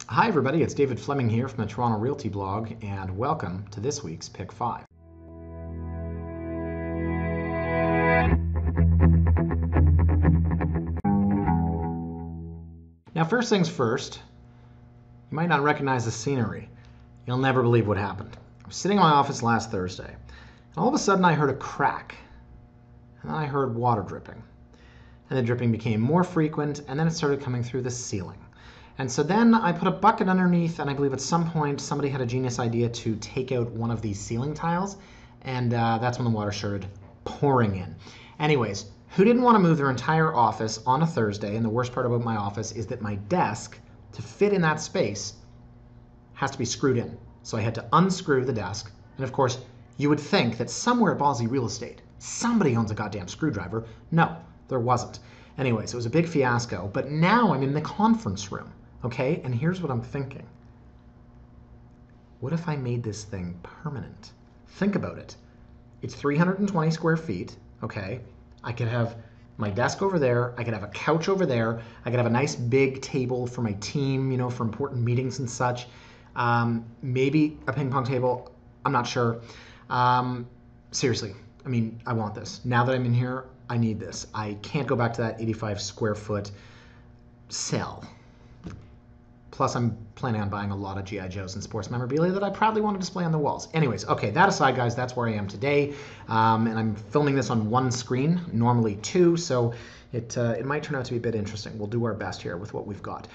Hi everybody, it's David Fleming here from the Toronto Realty blog, and welcome to this week's Pick 5. Now first things first, you might not recognize the scenery. You'll never believe what happened. I was sitting in my office last Thursday, and all of a sudden I heard a crack, and then I heard water dripping. And the dripping became more frequent, and then it started coming through the ceiling. And so then I put a bucket underneath, and I believe at some point somebody had a genius idea to take out one of these ceiling tiles, and that's when the water started pouring in. Anyways, who didn't want to move their entire office on a Thursday? And the worst part about my office is that my desk, to fit in that space, has to be screwed in. So I had to unscrew the desk, and of course, you would think that somewhere at Ballsy Real Estate, somebody owns a goddamn screwdriver. No, there wasn't. Anyways, it was a big fiasco, but now I'm in the conference room. Okay, and here's what I'm thinking. What if I made this thing permanent? Think about it. It's 320 square feet, okay? I could have my desk over there, I could have a couch over there, I could have a nice big table for my team, you know, for important meetings and such. Maybe a ping pong table, I'm not sure. Seriously, I mean, I want this. Now that I'm in here, I need this. I can't go back to that 85 square foot cell. Plus, I'm planning on buying a lot of G.I. Joes and sports memorabilia that I proudly want to display on the walls. Anyways, okay, that aside, guys, that's where I am today. And I'm filming this on one screen, normally two, so it might turn out to be a bit interesting. We'll do our best here with what we've got.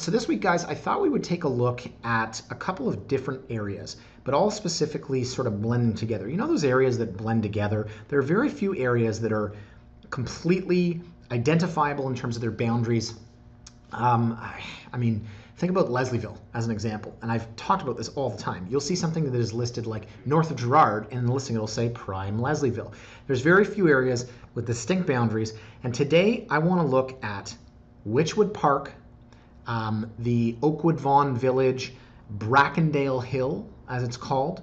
So this week, guys, I thought we would take a look at a couple of different areas, but all specifically sort of blending together. You know those areas that blend together? There are very few areas that are completely identifiable in terms of their boundaries. I mean, think about Leslieville as an example, and I've talked about this all the time. You'll see something that is listed like north of Gerrard, and in the listing it'll say Prime Leslieville. There's very few areas with distinct boundaries, and today I want to look at Wychwood Park, the Oakwood Vaughan Village, Brackendale Hill, as it's called,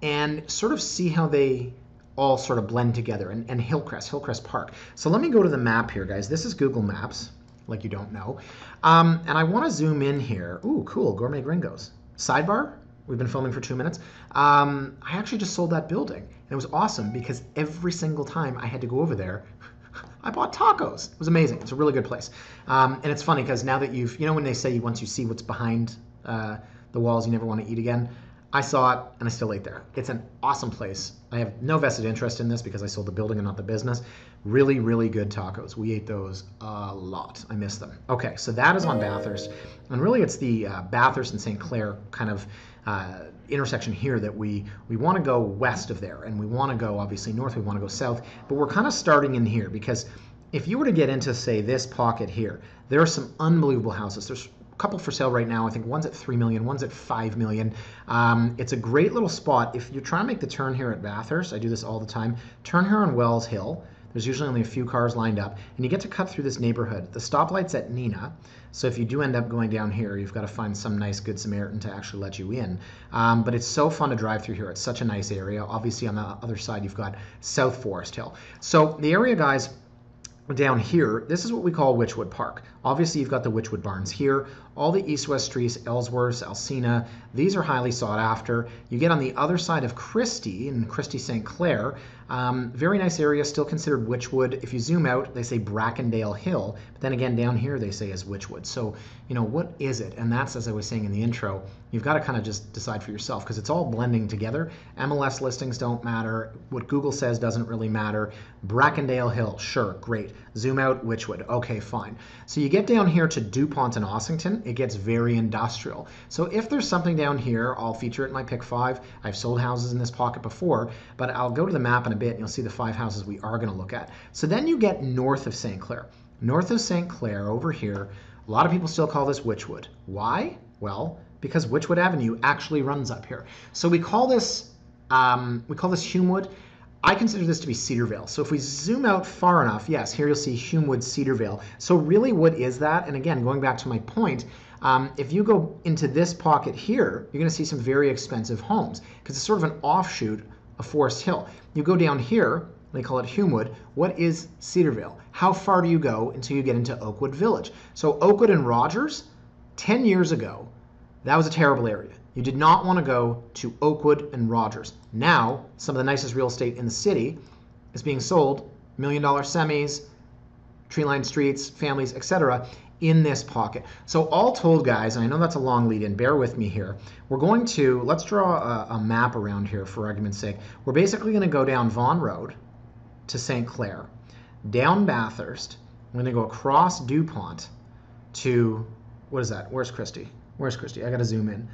and sort of see how they all sort of blend together, and Hillcrest Park. So let me go to the map here, guys. This is Google Maps, like you don't know. And I want to zoom in here. Ooh, cool, Gourmet Gringos. Sidebar, we've been filming for 2 minutes. I actually just sold that building. And it was awesome because every single time I had to go over there, I bought tacos. It was amazing. It's a really good place. And it's funny because now that you know when they say once you see what's behind the walls, you never want to eat again? I saw it and I still ate there. It's an awesome place. I have no vested interest in this because I sold the building and not the business. Really, really good tacos. We ate those a lot. I miss them. Okay, so that is on Bathurst. And really it's the Bathurst and St. Clair kind of intersection here that we want to go west of there. And we want to go, obviously, north. We want to go south. But we're kind of starting in here because if you were to get into, say, this pocket here, there are some unbelievable houses. There's couple for sale right now. I think one's at 3 million, one's at 5 million. It's a great little spot. If you're trying to make the turn here at Bathurst, I do this all the time, turn here on Wells Hill. There's usually only a few cars lined up, and you get to cut through this neighborhood. The stoplight's at Nina, so if you do end up going down here, you've got to find some nice Good Samaritan to actually let you in. But it's so fun to drive through here. It's such a nice area. Obviously, on the other side, you've got South Forest Hill. So the area, guys, down here, this is what we call Wychwood Park. Obviously, you've got the Wychwood Barns here. All the east-west streets, Ellsworth, Alcina, these are highly sought after. You get on the other side of Christie, in Christie St. Clair. Very nice area, still considered Wychwood. If you zoom out, they say Brackendale Hill, but then again, down here, they say is Wychwood. So, you know, what is it? And that's, as I was saying in the intro, you've got to kind of just decide for yourself because it's all blending together. MLS listings don't matter. What Google says doesn't really matter. Brackendale Hill, sure, great. Zoom out, Wychwood, okay, fine. So you get down here to DuPont and Ossington, it gets very industrial. So if there's something down here, I'll feature it in my pick 5. I've sold houses in this pocket before, but I'll go to the map in a bit and you'll see the 5 houses we are going to look at. So then you get north of St. Clair. North of St. Clair over here, a lot of people still call this Wychwood. Why? Well, because Wychwood Avenue actually runs up here. So we call this Humewood. I consider this to be Cedarvale. So if we zoom out far enough, yes, here you'll see Humewood, Cedarvale. So really, what is that? And again, going back to my point, if you go into this pocket here, you're going to see some very expensive homes because it's sort of an offshoot of Forest Hill. You go down here, they call it Humewood. What is Cedarvale? How far do you go until you get into Oakwood Village? So Oakwood and Rogers, 10 years ago, That was a terrible area. You did not want to go to Oakwood and Rogers. Now, some of the nicest real estate in the city is being sold, $1 million semis, tree-lined streets, families, etc., in this pocket. So all told, guys, and I know that's a long lead in, bear with me here. We're going to, let's draw a map around here for argument's sake. We're basically going to go down Vaughan Road to St. Clair, down Bathurst. We're going to go across DuPont to, what is that? Where's Christie? Where's Christie? I got to zoom in.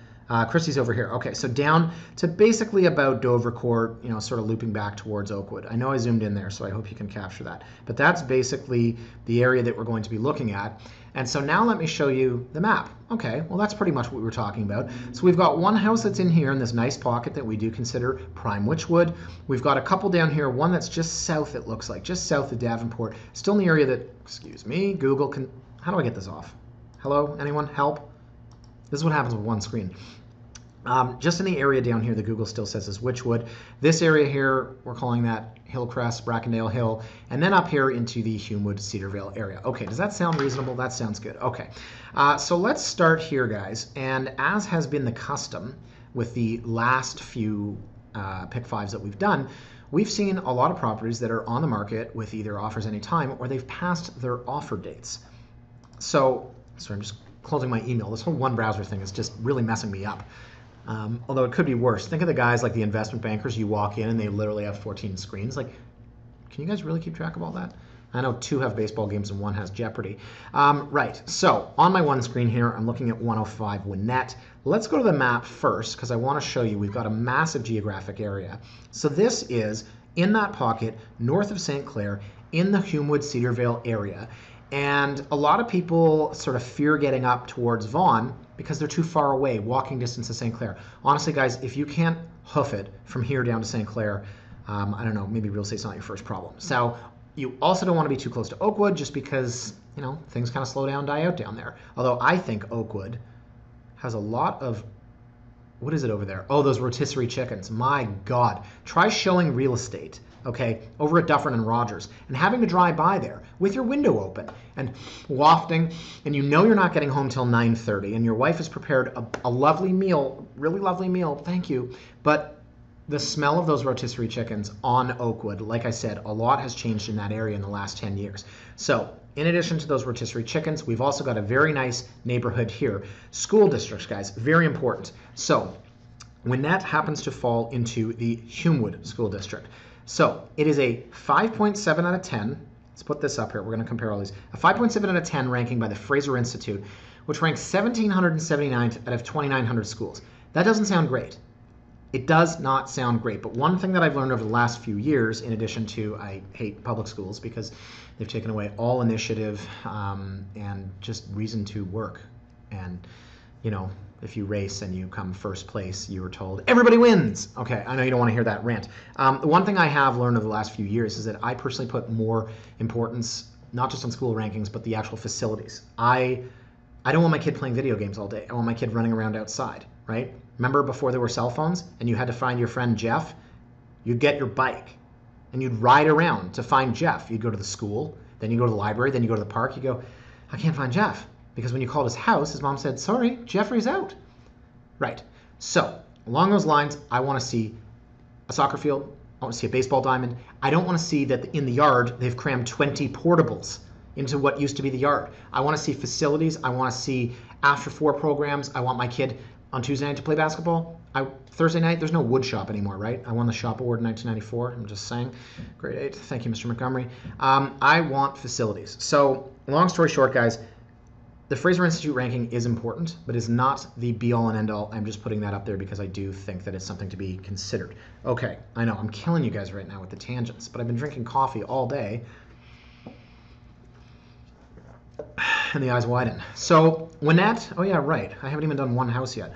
Christie's over here. Okay, so down to basically about Dovercourt, sort of looping back towards Oakwood. I know I zoomed in there, so I hope you can capture that. But that's basically the area that we're going to be looking at. And so now let me show you the map. Okay, well that's pretty much what we were talking about. So we've got one house that's in here in this nice pocket that we do consider prime Wychwood. We've got a couple down here, one that's just south, it looks like, just south of Davenport. Still in the area that, excuse me, Google can, how do I get this off? Hello, anyone? Help? This is what happens with one screen. Just in the area down here that Google still says is Wychwood. This area here, we're calling that Hillcrest, Brackendale Hill, and then up here into the Humewood, Cedarvale area. Okay, does that sound reasonable? That sounds good. Okay, so let's start here, guys. And as has been the custom with the last few pick fives that we've done, we've seen a lot of properties that are on the market with either offers anytime or they've passed their offer dates. So, sorry, I'm just closing my email. This whole one browser thing is just really messing me up. Although it could be worse. Think of the guys like the investment bankers. You walk in and they literally have 14 screens. Like, can you guys really keep track of all that? I know 2 have baseball games and 1 has Jeopardy. Right, so on my one screen here, I'm looking at 105 Winnett. Let's go to the map first because I want to show you we've got a massive geographic area. So this is in that pocket north of St. Clair in the Humewood, Cedarvale area. And a lot of people sort of fear getting up towards Vaughan because they're too far away, walking distance to St. Clair. Honestly, guys, if you can't hoof it from here down to St. Clair, I don't know, maybe real estate's not your first problem. So you also don't want to be too close to Oakwood just because, things kind of slow down, die out down there. Although I think Oakwood has a lot of, what is it over there? Oh, those rotisserie chickens. My God. Try showing real estate, okay, over at Dufferin and Rogers and having to drive by there with your window open and wafting, and you're not getting home till 9:30 and your wife has prepared a lovely meal, really lovely meal, thank you, but the smell of those rotisserie chickens on Oakwood, like I said, a lot has changed in that area in the last 10 years. So in addition to those rotisserie chickens, we've also got a very nice neighborhood here. School districts, guys, very important. So Winnett happens to fall into the Humewood School District. So it is a 5.7 out of 10. Let's put this up here. We're going to compare all these. A 5.7 out of 10 ranking by the Fraser Institute, which ranks 1,779th out of 2,900 schools. That doesn't sound great. It does not sound great. But one thing that I've learned over the last few years, in addition to I hate public schools because they've taken away all initiative and just reason to work. And, if you race and you come first place, you were told, everybody wins. Okay, I know you don't want to hear that rant. The one thing I have learned over the last few years is that I personally put more importance, not just on school rankings, but the actual facilities. I don't want my kid playing video games all day. I want my kid running around outside, right? Remember before there were cell phones and you had to find your friend Jeff? You'd get your bike and you'd ride around to find Jeff. You'd go to the school, then you go to the library, then you go to the park. You go, I can't find Jeff. Because when you called his house, his mom said, sorry, Jeffrey's out. Right. So along those lines, I want to see a soccer field. I want to see a baseball diamond. I don't want to see that in the yard they've crammed 20 portables into what used to be the yard. I want to see facilities. I want to see after 4 programs. I want my kid on Tuesday night to play basketball. Thursday night, there's no wood shop anymore, right? I won the shop award in 1994. I'm just saying. Grade 8. Thank you, Mr. Montgomery. I want facilities. So long story short, guys, the Fraser Institute ranking is important, but is not the be-all and end-all. I'm just putting that up there because I do think that it's something to be considered. Okay, I know, I'm killing you guys right now with the tangents, but I've been drinking coffee all day, and the eyes widen. So Winnett, oh yeah, right, I haven't even done one house yet.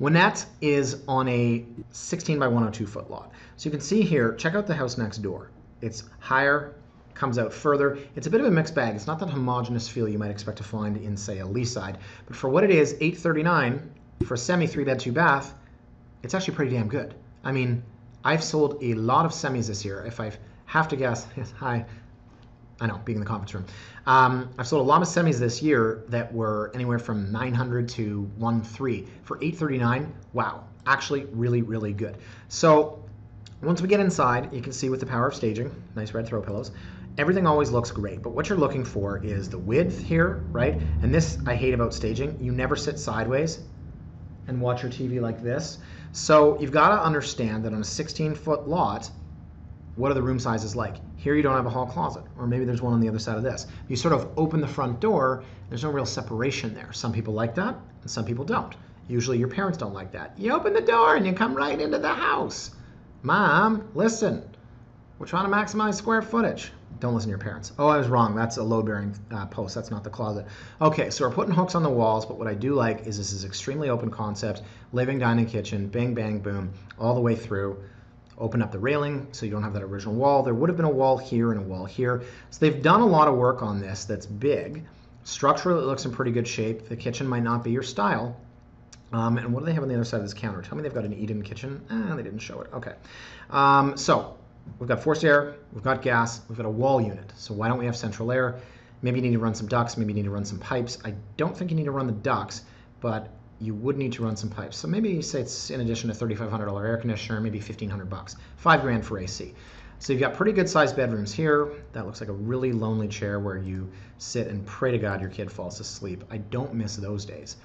Winnett is on a 16 by 102 foot lot. So you can see here, check out the house next door. It's higher, comes out further. It's a bit of a mixed bag. It's not that homogeneous feel you might expect to find in, say, a Leaside. But for what it is, $839 for a semi 3-bed 2-bath, it's actually pretty damn good. I mean, I've sold a lot of semis this year. If I have to guess, yes, hi, I know, being in the conference room. I've sold a lot of semis this year that were anywhere from 900 to 1.3 for 839. Wow, actually really, really good. So once we get inside, you can see with the power of staging, nice red throw pillows, everything always looks great. But what you're looking for is the width here, right? And this I hate about staging. You never sit sideways and watch your TV like this. So you've got to understand that on a 16-foot lot, what are the room sizes like? Here you don't have a hall closet, or maybe there's one on the other side of this. You sort of open the front door, there's no real separation there. Some people like that, and some people don't. Usually your parents don't like that. You open the door and you come right into the house. Mom, listen, we're trying to maximize square footage. Don't listen to your parents. Oh, I was wrong. That's a load-bearing post. That's not the closet. Okay, so we're putting hooks on the walls, but what I do like is this is extremely open concept, living, dining, kitchen, bang, bang, boom, all the way through. Open up the railing so you don't have that original wall. There would have been a wall here and a wall here. So they've done a lot of work on this that's big. Structurally, it looks in pretty good shape. The kitchen might not be your style. And what do they have on the other side of this counter? Tell me they've got an eat-in kitchen. They didn't show it. Okay. So we've got forced air, we've got gas, we've got a wall unit. So why don't we have central air? Maybe you need to run some ducts, maybe you need to run some pipes. I don't think you need to run the ducts, but you would need to run some pipes. So maybe say it's in addition to $3,500 air conditioner, maybe $1,500, $5,000 for AC. So you've got pretty good sized bedrooms here. That looks like a really lonely chair where you sit and pray to God your kid falls asleep. I don't miss those days.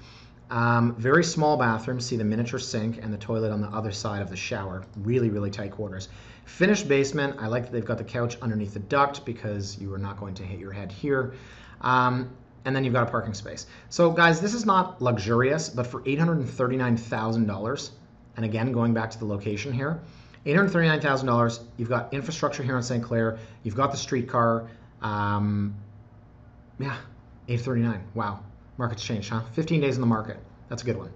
Very small bathrooms. See the miniature sink and the toilet on the other side of the shower. Really, really tight quarters. Finished basement. I like that they've got the couch underneath the duct because you are not going to hit your head here. And then you've got a parking space. So guys, this is not luxurious, but for $839,000, and again, going back to the location here, $839,000, you've got infrastructure here in St. Clair, you've got the streetcar, yeah, $839, wow. Market's changed, huh? 15 days in the market. That's a good one.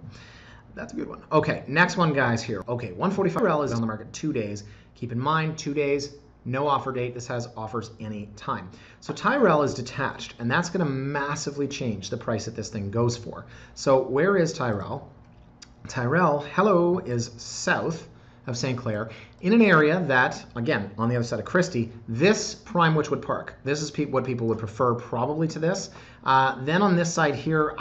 That's a good one. Okay, next one, guys, here. Okay, 145 Tyrrel is on the market 2 days. Keep in mind, 2 days, no offer date. This has offers any time. So Tyrrel is detached, and that's going to massively change the price that this thing goes for. So where is Tyrrel? Tyrrel, hello, is south of St. Clair in an area that, again, on the other side of Christie, this prime Witchwood Park. This is what people would prefer probably to this. Then on this side here,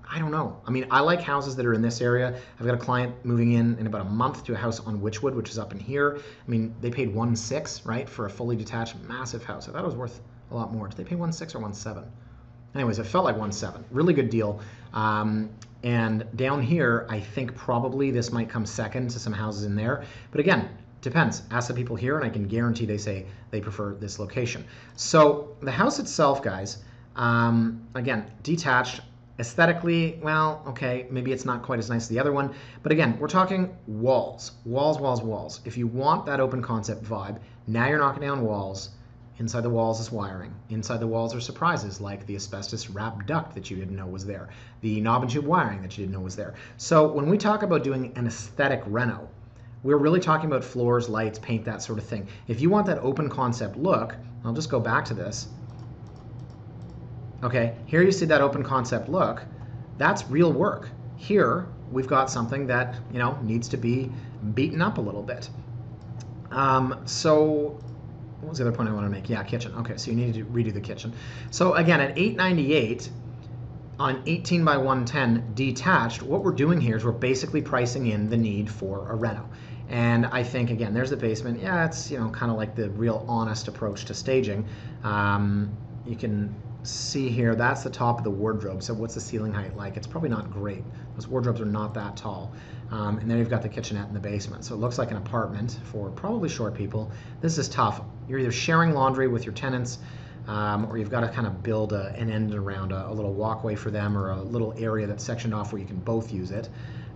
I don't know. I mean, I like houses that are in this area. I've got a client moving in about a month to a house on Witchwood, which is up in here. I mean, they paid 1.6, right, for a fully detached massive house. I thought it was worth a lot more. Did they pay 1.6 or 1.7? Anyways, it felt like 1.7. Really good deal. And down here, I think probably this might come second to some houses in there. But again, depends. Ask the people here, and I can guarantee they say they prefer this location. So the house itself, guys, again, detached. Aesthetically, well, okay, maybe it's not quite as nice as the other one. But again, we're talking walls. Walls, walls, walls. If you want that open concept vibe, now you're knocking down walls. Inside the walls is wiring. Inside the walls are surprises like the asbestos wrap duct that you didn't know was there, the knob and tube wiring that you didn't know was there. So when we talk about doing an aesthetic reno, we're really talking about floors, lights, paint, that sort of thing. If you want that open concept look, I'll just go back to this. Okay, here you see that open concept look. That's real work. Here we've got something that, you know, needs to be beaten up a little bit. So what was the other point I want to make? Yeah, kitchen. Okay, so you need to redo the kitchen. So again, at $898 on an 18 by 110 detached, what we're doing here is we're basically pricing in the need for a reno. And I think, again, there's the basement. Yeah, it's, you know, kind of like the real honest approach to staging. You can see here, that's the top of the wardrobe. So what's the ceiling height like? It's probably not great. Those wardrobes are not that tall. And then you've got the kitchenette in the basement. So it looks like an apartment for probably short people. This is tough. You're either sharing laundry with your tenants, or you've got to kind of build an end around a little walkway for them, or a little area that's sectioned off where you can both use it.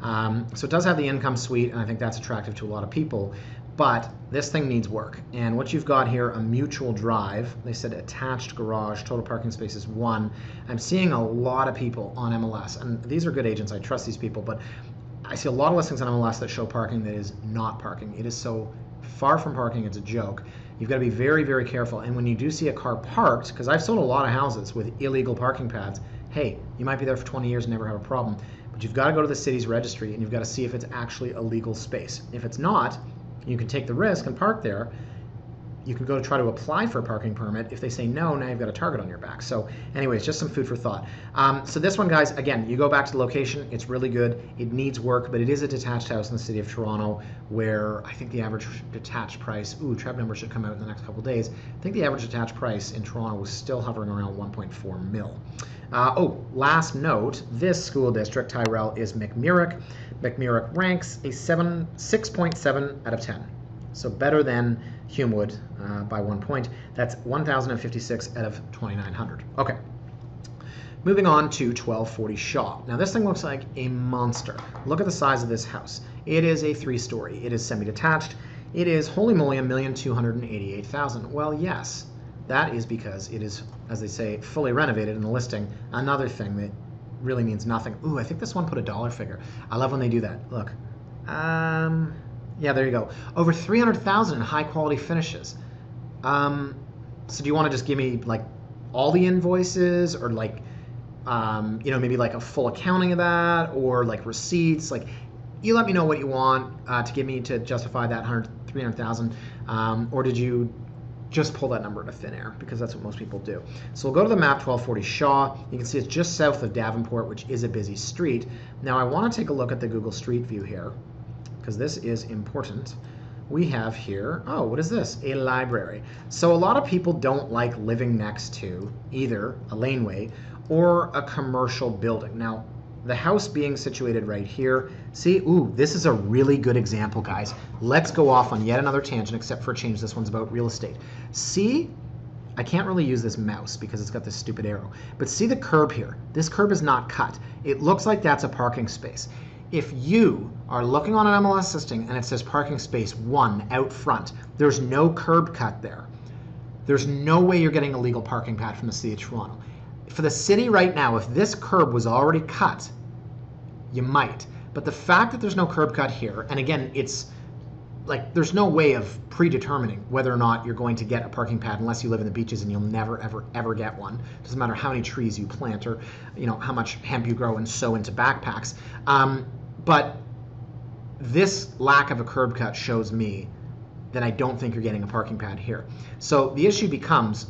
So it does have the income suite, and I think that's attractive to a lot of people. But this thing needs work. And what you've got here, a mutual drive. They said attached garage, total parking space is 1. I'm seeing a lot of people on MLS, and these are good agents. I trust these people, but I see a lot of listings on MLS that show parking that is not parking. It is so far from parking, it's a joke. You've got to be very, very careful. And when you do see a car parked, because I've sold a lot of houses with illegal parking pads, hey, you might be there for 20 years and never have a problem. But you've got to go to the city's registry, and you've got to see if it's actually a legal space. If it's not, you can take the risk and park there, you can go to try to apply for a parking permit. If they say no, now you've got a target on your back. So anyways, just some food for thought. So this one, guys, again, you go back to the location. It's really good. It needs work, but it is a detached house in the city of Toronto where I think the average detached price, TREB numbers should come out in the next couple of days. I think the average detached price in Toronto was still hovering around 1.4 mil. Last note, this school district, Tyrrel, is McMurrick. McMurrick ranks a 6.7 out of 10. So better than Humewood by 1 point. That's 1,056 out of 2,900. Okay. Moving on to 1240 Shaw. Now this thing looks like a monster. Look at the size of this house. It is a 3-story. It is semi-detached. It is, holy moly, $1,288,000. Well, yes, that is because it is, as they say, fully renovated in the listing. Another thing that really means nothing. Ooh, I think this one put a dollar figure. I love when they do that. Look. Yeah, there you go. Over 300,000 in high quality finishes. So do you want to just give me like all the invoices, or like, maybe like a full accounting of that, or like receipts? Like, you let me know what you want to give me to justify that 300,000, or did you just pull that number out of thin air? Because that's what most people do. So we'll go to the map, 1240 Shaw. You can see it's just south of Davenport, which is a busy street. Now I want to take a look at the Google Street View here, because this is important. We have here, what is this? A library. So a lot of people don't like living next to either a laneway or a commercial building. Now, the house being situated right here, see, this is a really good example, guys. Let's go off on yet another tangent, except for a change. This one's about real estate. See, I can't really use this mouse because it's got this stupid arrow, but see the curb here? This curb is not cut. It looks like that's a parking space. If you are looking on an MLS listing and it says parking space 1 out front, there's no curb cut there. There's no way you're getting a legal parking pad from the city of Toronto. For the city right now, if this curb was already cut, you might. But the fact that there's no curb cut here, and again, it's like there's no way of predetermining whether or not you're going to get a parking pad unless you live in the beaches, and you'll never, ever, ever get one. Doesn't matter how many trees you plant or how much hemp you grow and sow into backpacks. But this lack of a curb cut shows me that I don't think you're getting a parking pad here. So the issue becomes,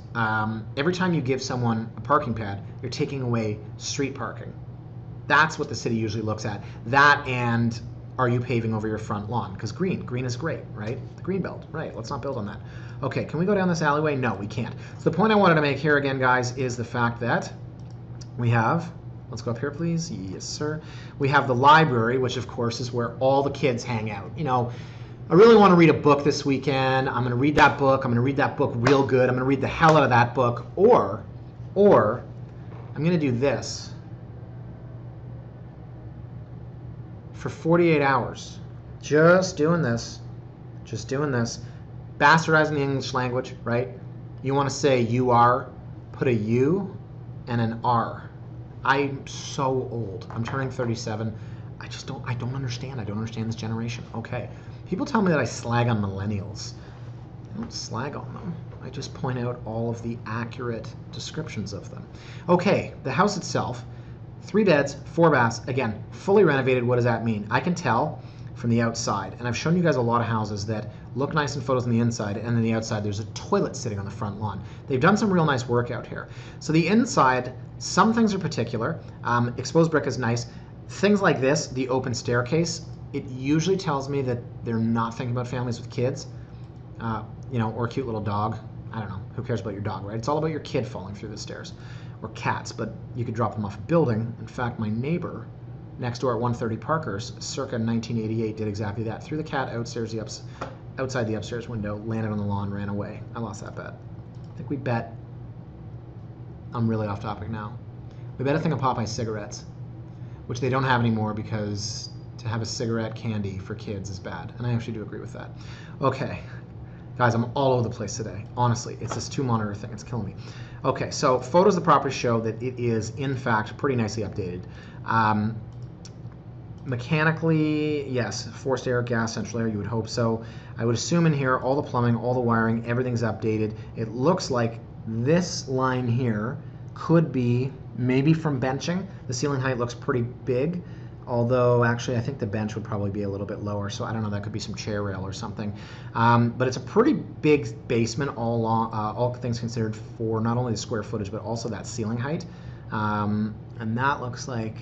every time you give someone a parking pad, you're taking away street parking. That's what the city usually looks at. That, and are you paving over your front lawn? Because green is great, right? The green belt, right? Let's not build on that. Okay, can we go down this alleyway? No, we can't. So the point I wanted to make here again, guys, is the fact that we have, let's go up here, please. Yes, sir. We have the library, which of course is where all the kids hang out. I really want to read a book this weekend. I'm going to read that book. I'm going to read that book real good. I'm going to read the hell out of that book. Or I'm going to do this for 48 hours. Just doing this. Bastardizing the English language, right? You want to say you are, put a U and an R. I'm so old. I'm turning 37. I don't understand. I don't understand this generation. Okay. People tell me that I slag on millennials. I don't slag on them. I just point out all of the accurate descriptions of them. Okay, the house itself, 3 beds, 4 baths, again, fully renovated. What does that mean? I can tell from the outside, and I've shown you guys a lot of houses that look nice in photos on the inside, and then the outside there's a toilet sitting on the front lawn. They've done some real nice work out here. So the inside, some things are particular. Exposed brick is nice. Things like this, the open staircase, it usually tells me that they're not thinking about families with kids, or a cute little dog. I don't know. Who cares about your dog, right? It's all about your kid falling through the stairs, or cats, but you could drop them off a building. In fact, my neighbor next door at 130 Parkers, circa 1988, did exactly that. Threw the cat outside the upstairs window, landed on the lawn, ran away. I lost that bet. I think we bet, I'm really off topic now. We bet a thing of Popeye cigarettes, which they don't have anymore because to have a cigarette candy for kids is bad. And I actually do agree with that. Okay. Guys, I'm all over the place today. Honestly, it's this 2-monitor thing. It's killing me. Okay, so photos of the property show that it is, in fact, pretty nicely updated. Mechanically, yes, forced air, gas, central air, you would hope so. I would assume in here, all the plumbing, all the wiring, everything's updated. It looks like this line here could be maybe from benching. The ceiling height looks pretty big, although actually I think the bench would probably be a little bit lower, so I don't know, that could be some chair rail or something. But it's a pretty big basement all along, all things considered, for not only the square footage but also that ceiling height. And that looks like,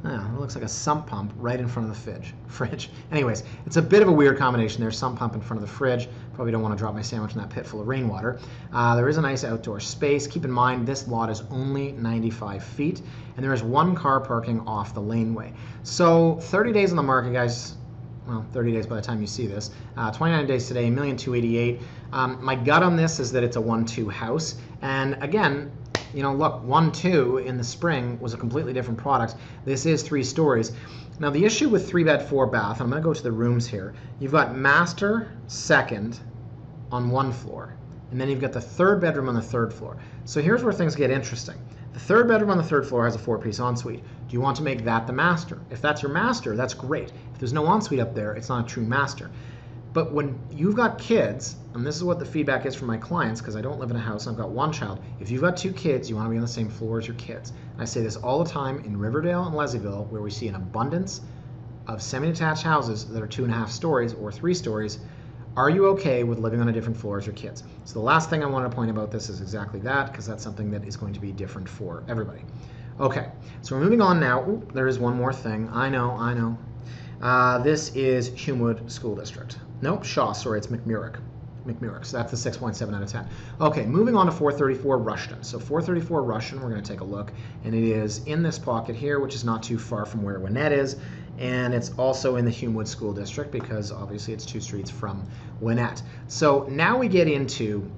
it looks like a sump pump right in front of the fridge. Anyways, it's a bit of a weird combination there. Sump pump in front of the fridge. Probably don't want to drop my sandwich in that pit full of rainwater. There is a nice outdoor space. Keep in mind, this lot is only 95 feet, and there is one car parking off the laneway. So 30 days on the market, guys. Well, 30 days by the time you see this. 29 days today, $1,288,000. My gut on this is that it's a 1-2 house. And again, you know, look, 1-2 in the spring was a completely different product. This is 3 stories. Now the issue with 3-bed, 4-bath, I'm going to go to the rooms here. You've got master, second on one floor, and then you've got the 3rd bedroom on the 3rd floor. So here's where things get interesting. The 3rd bedroom on the 3rd floor has a 4-piece ensuite. Do you want to make that the master? If that's your master, that's great. If there's no ensuite up there, it's not a true master. But when you've got kids, and this is what the feedback is from my clients, because I don't live in a house and I've got one child, if you've got 2 kids, you want to be on the same floor as your kids. And I say this all the time in Riverdale and Leslieville, where we see an abundance of semi-detached houses that are 2.5 stories or 3 stories. Are you okay with living on a different floor as your kids? So the last thing I want to point about this is exactly that, because that's something that is going to be different for everybody. Okay, so we're moving on now. Ooh, there is one more thing. I know. This is Humewood School District. Nope, Shaw, sorry, it's McMurrick. So that's the 6.7 out of 10. Okay, moving on to 434 Rushton. So 434 Rushton, we're going to take a look, and it is in this pocket here, which is not too far from where Winnett is, and it's also in the Humewood School District because obviously it's 2 streets from Winnett. So now we get into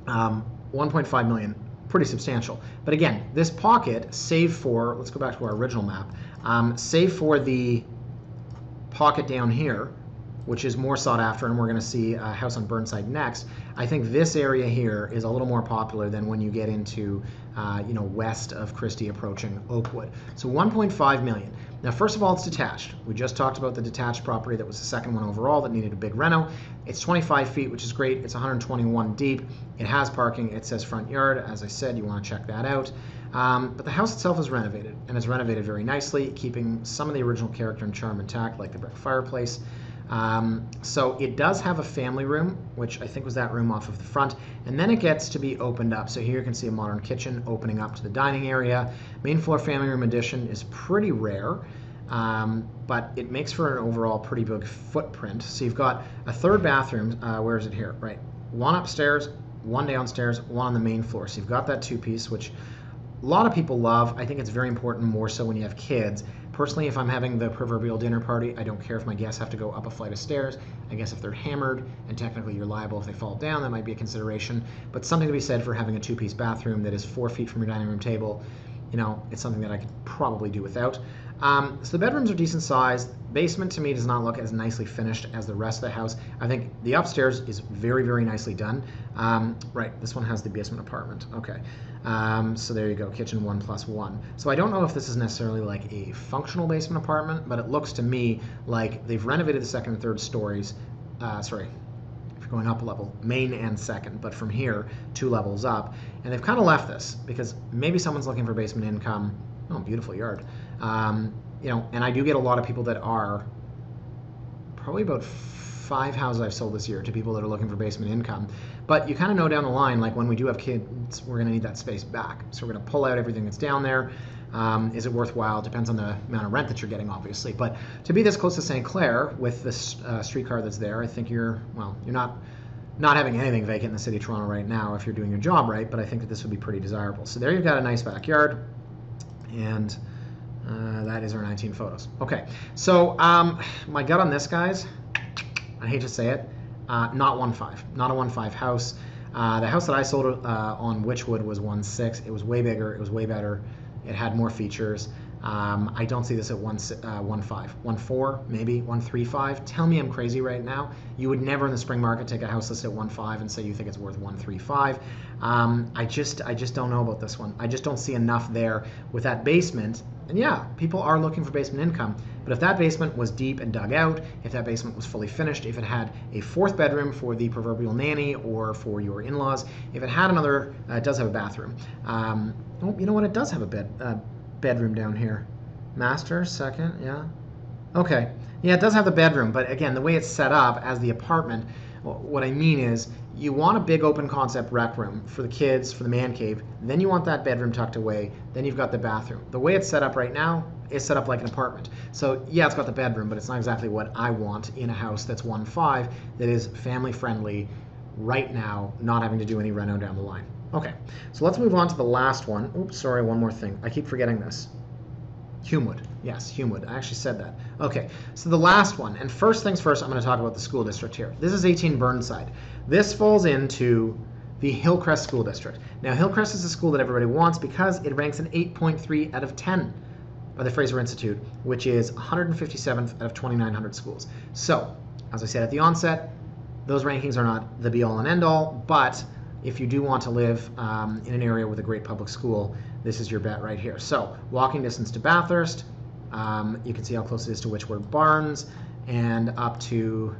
1.5 million, pretty substantial. But again, this pocket, save for, let's go back to our original map, save for the pocket down here, which is more sought after, and we're going to see a house on Burnside next. I think this area here is a little more popular than when you get into, west of Christie approaching Oakwood. So 1.5 million. Now, first of all, it's detached. We just talked about the detached property that was the second one overall that needed a big reno. It's 25 feet, which is great. It's 121 deep. It has parking. It says front yard. As I said, you want to check that out. But the house itself is renovated, and it's renovated very nicely, keeping some of the original character and charm intact, like the brick fireplace. So it does have a family room, which I think was that room off of the front, and then it gets to be opened up. So here you can see a modern kitchen opening up to the dining area. Main floor family room addition is pretty rare, but it makes for an overall pretty big footprint. So you've got a 3rd bathroom. Where is it here? Right, 1 upstairs, 1 downstairs, 1 on the main floor. So you've got that 2-piece, which a lot of people love. I think it's very important, more so when you have kids. Personally, if I'm having the proverbial dinner party, I don't care if my guests have to go up a flight of stairs. I guess if they're hammered, and technically you're liable if they fall down, that might be a consideration. But something to be said for having a 2-piece bathroom that is 4 feet from your dining room table. You know, it's something that I could probably do without. So the bedrooms are decent sized. Basement to me does not look as nicely finished as the rest of the house. I think the upstairs is very, very nicely done. Right, this one has the basement apartment. Okay, so there you go, kitchen 1+1. So I don't know if this is necessarily like a functional basement apartment, but it looks to me like they've renovated the 2nd and 3rd stories. Sorry, if you're going up a level, main and 2nd, but from here 2 levels up, and they've kind of left this because maybe someone's looking for basement income. Oh, beautiful yard. And I do get a lot of people that are, probably about 5 houses I've sold this year to people that are looking for basement income. But you kind of know down the line, like when we do have kids, we're going to need that space back. So we're going to pull out everything that's down there. Is it worthwhile? Depends on the amount of rent that you're getting, obviously. But to be this close to St. Clair with this streetcar that's there, I think you're not having anything vacant in the city of Toronto right now if you're doing your job right, but I think that this would be pretty desirable. So there you've got a nice backyard, and that is our 19 photos. Okay, so my gut on this, guys, I hate to say it, not 1.5, not a 1.5 house. The house that I sold on Witchwood was 1.6. It was way bigger, it was way better, it had more features. I don't see this at 1.5, 1.4, maybe 1.35. Tell me I'm crazy right now. You would never in the spring market take a house listed at 1.5 and say you think it's worth 1.35. I just don't know about this one. I just don't see enough there with that basement. And yeah, people are looking for basement income, but if that basement was deep and dug out, if that basement was fully finished, if it had a 4th bedroom for the proverbial nanny or for your in-laws, if it had it does have a bathroom. Oh, you know what? It does have a bedroom down here. Master, second, yeah. Okay. Yeah, it does have the bedroom, but again, the way it's set up as the apartment, what I mean is you want a big open concept rec room for the kids, for the man cave, then you want that bedroom tucked away, then you've got the bathroom. The way it's set up right now is set up like an apartment. So yeah, it's got the bedroom, but it's not exactly what I want in a house that's 1.5 that is family friendly right now, not having to do any reno down the line. Okay, so let's move on to the last one. Oops, sorry, one more thing. I keep forgetting this. Humewood. Yes, Humewood. I actually said that. Okay, so the last one, and first things first, I'm going to talk about the school district here. This is 18 Burnside. This falls into the Hillcrest School District. Now, Hillcrest is a school that everybody wants because it ranks an 8.3 out of 10 by the Fraser Institute, which is 157th out of 2,900 schools. So, as I said at the onset, those rankings are not the be-all and end-all, but if you do want to live in an area with a great public school, this is your bet right here. So, walking distance to Bathurst, you can see how close it is to Witchward Barnes, and up to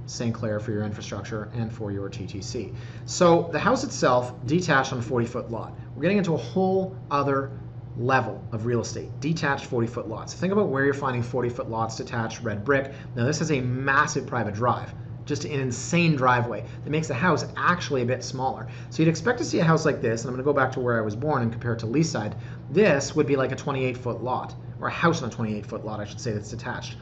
St. Clair for your infrastructure and for your TTC. So the house itself, detached on a 40-foot lot. We're getting into a whole other level of real estate, detached 40-foot lots. Think about where you're finding 40-foot lots detached, red brick. Now this is a massive private drive, just an insane driveway that makes the house actually a bit smaller. So you'd expect to see a house like this, and I'm going to go back to where I was born and compare it to Leaside. This would be like a 28-foot lot, or a house on a 28-foot lot, I should say, that's detached.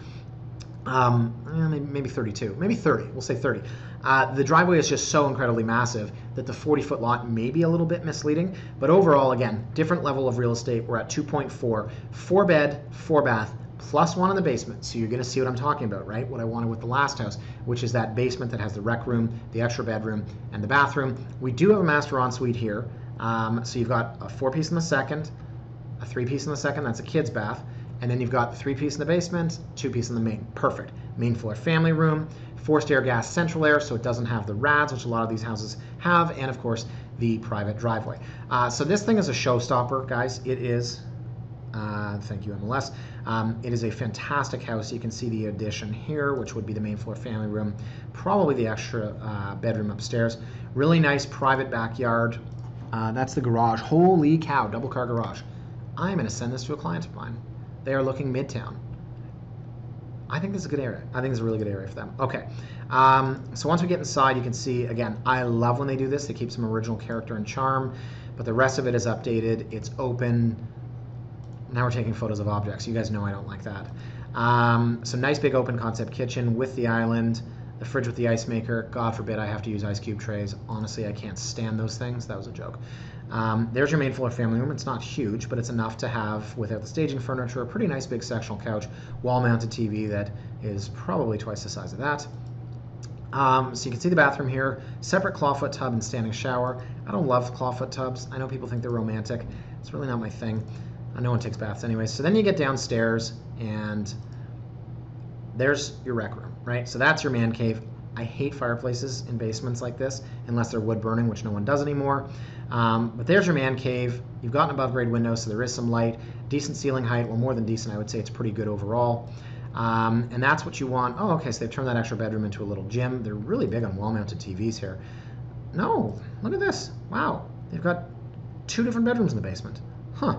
Maybe 32, maybe 30, we'll say 30. The driveway is just so incredibly massive that the 40-foot lot may be a little bit misleading, but overall, again, different level of real estate. We're at 2.4, 4 bed, 4 bath, plus one in the basement. So you're gonna see what I'm talking about, right? What I wanted with the last house, which is that basement that has the rec room, the extra bedroom, and the bathroom. We do have a master ensuite here. So you've got a 4-piece in the second, a 3-piece in the second, that's a kid's bath. And then you've got the 3-piece in the basement, 2-piece in the main. Perfect. Main floor family room, forced air gas central air, so it doesn't have the rads, which a lot of these houses have, and of course the private driveway. So this thing is a showstopper, guys. It is, thank you MLS. It is a fantastic house. You can see the addition here, which would be the main floor family room, probably the extra bedroom upstairs. Really nice private backyard. That's the garage. Holy cow, double car garage. I'm gonna send this to a client of mine. They are looking midtown. I think this is a good area. I think it's a really good area for them. Okay, so once we get inside, you can see, again, I love when they do this. They keep some original character and charm, but the rest of it is updated. It's open. Now we're taking photos of objects. You guys know I don't like that. So nice big open concept kitchen with the island, the fridge with the ice maker. God forbid I have to use ice cube trays. Honestly, I can't stand those things. That was a joke. There's your main floor family room. It's not huge, but it's enough to have, without the staging furniture, a pretty nice big sectional couch, wall-mounted TV that is probably twice the size of that. So you can see the bathroom here, separate clawfoot tub and standing shower. I don't love clawfoot tubs. I know people think they're romantic. It's really not my thing. No one takes baths anyway. So then you get downstairs, and there's your rec room, right? So that's your man cave. I hate fireplaces in basements like this, unless they're wood burning, which no one does anymore. But there's your man cave. You've got an above grade window, so there is some light. Decent ceiling height, well, more than decent, I would say it's pretty good overall. And that's what you want. Oh, okay, so they've turned that extra bedroom into a little gym. They're really big on wall-mounted TVs here. No, look at this. Wow, they've got 2 different bedrooms in the basement. Huh,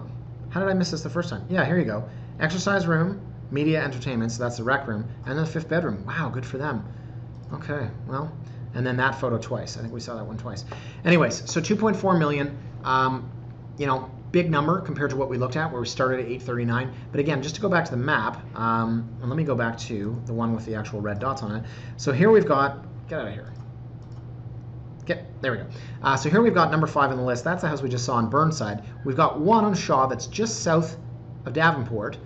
how did I miss this the first time? Yeah, here you go. Exercise room, media entertainment, so that's the rec room, and then the 5th bedroom. Wow, good for them. Okay, well, and then that photo twice. I think we saw that one twice. Anyways, so 2.4 million, you know, big number compared to what we looked at where we started at 839. But again, just to go back to the map, and let me go back to the one with the actual red dots on it. So here we've got, get out of here. There we go. So here we've got number 5 on the list. That's the house we just saw in Burnside. We've got one on Shaw that's just south of Davenport.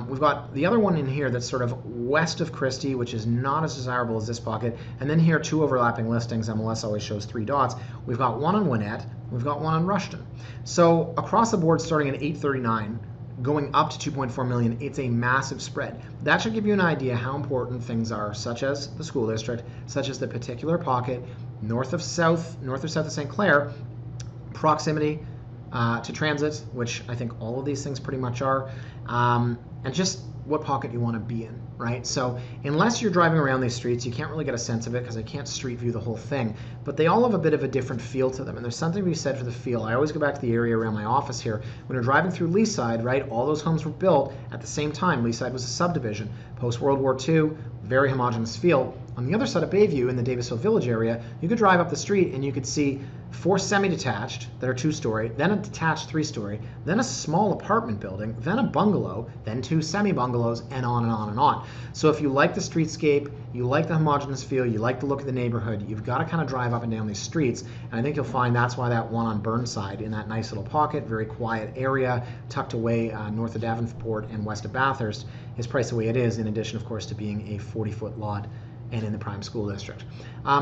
We've got the other one in here that's sort of west of Christie, which is not as desirable as this pocket. And then here, 2 overlapping listings. MLS always shows 3 dots. We've got one on Winnett. We've got one on Rushton. So across the board, starting at 839, going up to 2.4 million, it's a massive spread. That should give you an idea how important things are, such as the school district, such as the particular pocket, north or south of St. Clair, proximity to transit, which I think all of these things pretty much are, and just what pocket you want to be in, right? So unless you're driving around these streets, you can't really get a sense of it because I can't street view the whole thing, but they all have a bit of a different feel to them. And there's something to be said for the feel. I always go back to the area around my office here. When you're driving through Leaside, right, all those homes were built at the same time. Leaside was a subdivision. Post-World War II, very homogeneous feel. On the other side of Bayview in the Davisville Village area, you could drive up the street and you could see 4 semi-detached that are 2-story, then a detached 3-story, then a small apartment building, then a bungalow, then 2 semi-bungalows, and on and on and on. So if you like the streetscape, you like the homogeneous feel, you like the look of the neighborhood, you've got to kind of drive up and down these streets. And I think you'll find that's why that one on Burnside in that nice little pocket, very quiet area, tucked away north of Davenport and west of Bathurst, is priced the way it is, in addition, of course, to being a 40-foot lot and in the prime school district.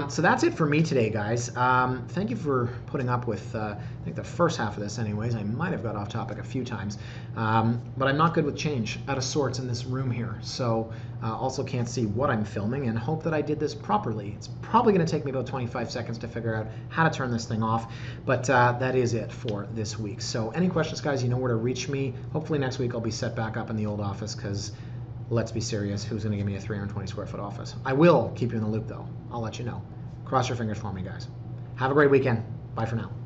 So that's it for me today, guys. Thank you for putting up with, I think the first half of this anyways. I might have got off topic a few times, but I'm not good with change, out of sorts in this room here. So also can't see what I'm filming and hope that I did this properly. It's probably gonna take me about 25 seconds to figure out how to turn this thing off, but that is it for this week. So any questions, guys, you know where to reach me. Hopefully next week I'll be set back up in the old office, because let's be serious, who's going to give me a 320 square foot office? I will keep you in the loop, though. I'll let you know. Cross your fingers for me, guys. Have a great weekend. Bye for now.